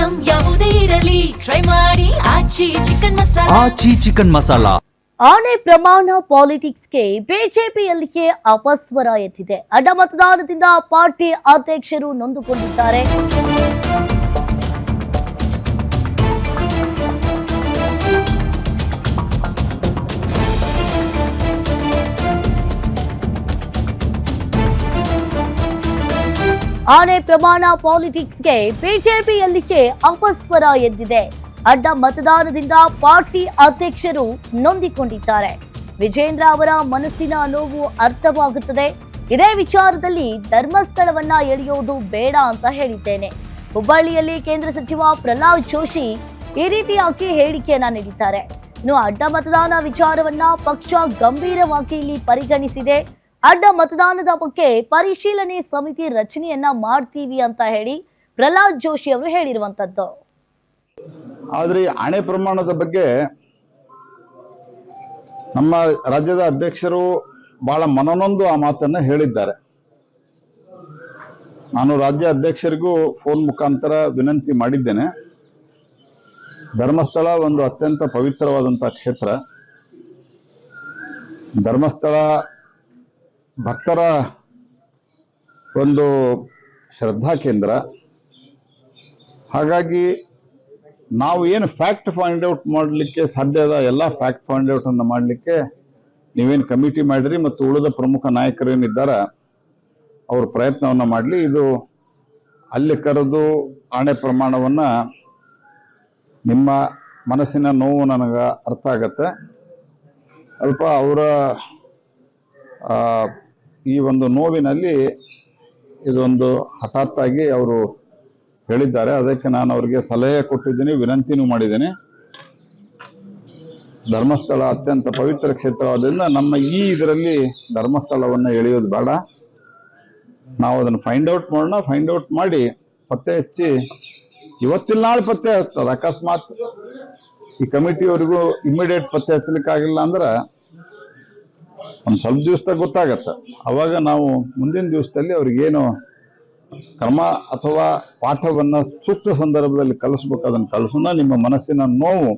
Item ಯಾವುದೇ ಇರಲಿ try ಮಾಡಿ ಆಚಿ ಚಿಕನ್ ಮಸಾಲಾ. ಆನೆ ಪ್ರಮಾಣ ಪಾಲಿಟಿಕ್ಸ್ಗೆ ಬಿಜೆಪಿಯಲ್ಲಿಯೇ ಅಪಸ್ವರ ಎದ್ದಿದೆ. ಅಡ್ಡ ಮತದಾನದಿಂದ ಪಾರ್ಟಿ ಅಧ್ಯಕ್ಷರು ನೊಂದುಕೊಂಡಿದ್ದಾರೆ. ಆನೆ ಪ್ರಮಾಣ ಪಾಲಿಟಿಕ್ಸ್ಗೆ ಬಿಜೆಪಿಯಲ್ಲಿಯೇ ಅಪಸ್ವರ ಎದ್ದಿದೆ. ಅಡ್ಡ ಮತದಾನದಿಂದ ಪಾರ್ಟಿ ಅಧ್ಯಕ್ಷರು ನೊಂದಿಕೊಂಡಿದ್ದಾರೆ. ವಿಜೇಂದ್ರ ಅವರ ಮನಸ್ಸಿನ ನೋವು ಅರ್ಥವಾಗುತ್ತದೆ. ಇದೇ ವಿಚಾರದಲ್ಲಿ ಧರ್ಮಸ್ಥಳವನ್ನ ಎಳೆಯೋದು ಬೇಡ ಅಂತ ಹೇಳಿದ್ದೇನೆ. ಹುಬ್ಬಳ್ಳಿಯಲ್ಲಿ ಕೇಂದ್ರ ಸಚಿವ ಪ್ರಹ್ಲಾದ್ ಜೋಶಿ ಈ ರೀತಿಯಾಗಿ ಹೇಳಿಕೆಯನ್ನ ನೀಡಿದ್ದಾರೆ. ಇನ್ನು ಅಡ್ಡ ಮತದಾನ ವಿಚಾರವನ್ನ ಪಕ್ಷ ಗಂಭೀರವಾಗಿ ಇಲ್ಲಿ ಪರಿಗಣಿಸಿದೆ. ಅಡ್ಡ ಮತದಾನದ ಬಗ್ಗೆ ಪರಿಶೀಲನೆ ಸಮಿತಿ ರಚನೆಯನ್ನ ಮಾಡ್ತೀವಿ ಅಂತ ಹೇಳಿ ಪ್ರಹ್ಲಾದ್ ಜೋಶಿ ಅವರು ಹೇಳಿರುವಂತದ್ದು. ಆದ್ರೆ ಆಣೆ ಪ್ರಮಾಣದ ಬಗ್ಗೆ ನಮ್ಮ ರಾಜ್ಯದ ಅಧ್ಯಕ್ಷರು ಬಹಳ ಮನನೊಂದು ಆ ಮಾತನ್ನ ಹೇಳಿದ್ದಾರೆ. ನಾನು ರಾಜ್ಯ ಅಧ್ಯಕ್ಷರಿಗೂ ಫೋನ್ ಮುಖಾಂತರ ವಿನಂತಿ ಮಾಡಿದ್ದೇನೆ. ಧರ್ಮಸ್ಥಳ ಒಂದು ಅತ್ಯಂತ ಪವಿತ್ರವಾದಂತಹ ಕ್ಷೇತ್ರ. ಧರ್ಮಸ್ಥಳ ಭಕ್ತರ ಒಂದು ಶ್ರದ್ಧಾ ಕೇಂದ್ರ. ಹಾಗಾಗಿ ನಾವು ಏನು ಫ್ಯಾಕ್ಟ್ ಫೈಂಡ್ ಔಟ್ ಮಾಡಲಿಕ್ಕೆ ಸಾಧ್ಯ ಅದ ಎಲ್ಲ ಫ್ಯಾಕ್ಟ್ ಫೈಂಡ್ ಔಟ್ ಅನ್ನು ಮಾಡಲಿಕ್ಕೆ ನೀವೇನು ಕಮಿಟಿ ಮಾಡಿರಿ ಮತ್ತು ಉಳಿದ ಪ್ರಮುಖ ನಾಯಕರು ಏನಿದ್ದಾರ ಅವ್ರ ಪ್ರಯತ್ನವನ್ನ ಮಾಡಲಿ. ಇದು ಅಲ್ಲಿ ಕರೆದು ಆಣೆ ಪ್ರಮಾಣವನ್ನ ನಿಮ್ಮ ಮನಸ್ಸಿನ ನೋವು ನನಗೆ ಅರ್ಥ ಆಗತ್ತೆ. ಅಲ್ಪ ಅವರ ಈ ಒಂದು ನೋವಿನಲ್ಲಿ ಇದೊಂದು ಹಠಾತ್ತಾಗಿ ಅವರು ಹೇಳಿದ್ದಾರೆ. ಅದಕ್ಕೆ ನಾನು ಅವರಿಗೆ ಸಲಹೆ ಕೊಟ್ಟಿದ್ದೀನಿ, ವಿನಂತಿನೂ ಮಾಡಿದ್ದೇನೆ. ಧರ್ಮಸ್ಥಳ ಅತ್ಯಂತ ಪವಿತ್ರ ಕ್ಷೇತ್ರವಾದ್ರಿಂದ ನಮ್ಮ ಈ ಇದರಲ್ಲಿ ಧರ್ಮಸ್ಥಳವನ್ನು ಎಳೆಯೋದು ಬೇಡ. ನಾವು ಅದನ್ನು ಫೈಂಡ್ ಔಟ್ ಮಾಡೋಣ. ಫೈಂಡ್ ಔಟ್ ಮಾಡಿ ಪತ್ತೆ ಹಚ್ಚಿ ಇವತ್ತಿನ ನಾಳೆ ಪತ್ತೆ ಹಚ್ಚದ. ಅಕಸ್ಮಾತ್ ಈ ಕಮಿಟಿಯವರಿಗೂ ಇಮಿಡಿಯೇಟ್ ಪತ್ತೆ ಹಚ್ಚಲಿಕ್ಕಾಗಿಲ್ಲ ಅಂದ್ರೆ ಒಂದು ಸ್ವಲ್ಪ ದಿವಸದಾಗ ಗೊತ್ತಾಗತ್ತೆ. ಅವಾಗ ನಾವು ಮುಂದಿನ ದಿವಸದಲ್ಲಿ ಅವ್ರಿಗೇನು ಕ್ರಮ ಅಥವಾ ಪಾಠವನ್ನ ಸೂಕ್ತ ಸಂದರ್ಭದಲ್ಲಿ ಕಲಿಸ್ಬೇಕು ಅದನ್ನು ಕಲಿಸೋಣ. ನಿಮ್ಮ ಮನಸ್ಸಿನ ನೋವು